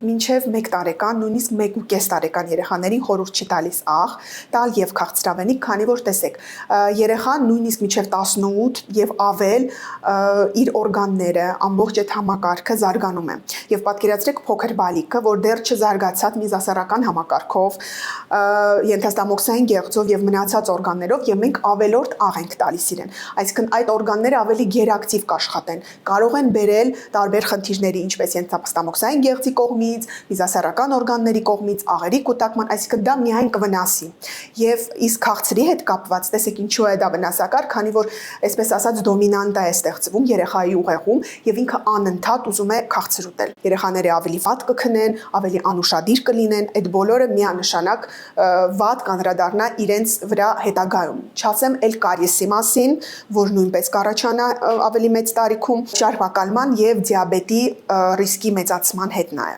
Մինչև 1 տարեկան, նույնիսկ 1.5 տարեկան երեխաներին խորհուրդ չի տալիս աղ, տալ եւ քաղցրավենիք, քանի որ տեսեք, երեխան նույնիսկ մինչև 18 եւ ավել իր օրգանները, ամբողջ այդ համակարգը զարգանում է։ Եվ պատկերացրեք փոքր բալիկը, որ դեռ չզարգացած միզասարական համակարգով, ենթաստամոքսային գեղձով եւ մնացած օրգաններով եւ մենք ավելորդ աղ ենք տալիս իրեն։ Այսինքն այդ օրգանները ավելի գերակտիվ կաշխատեն, կարող են բերել տարբեր խնդիրների, ինչպես ենթաստամոքսային գեղձի կողմից, միզասարական օրգանների կողմից, աղերի կուտակման, այսինքն դա միայն կվնասի։ Եվ իսկ քաղցրի հետ կապված, տեսեք ինչու է դա վնասակար, քանի որ այսպես ասած դոմինանտա է ստեղծվում երեխայի ուղեղում եւ ինքը անընդհատ ուզում է քաղցր ուտել։ Երեխաները ավելի վատ կքնեն, ավելի անուշադիր կլինեն, այդ բոլորը միանշանակ վատ կանդրադառնա իրենց վրա հետագայում։ Չասեմ էլ կարիեսի մասին, որ նույնպես կառաջանա ավելի մեծ տարիքում, շարժակալման եւ դիաբետի ռիսկի մեծացման հետ նաեւ։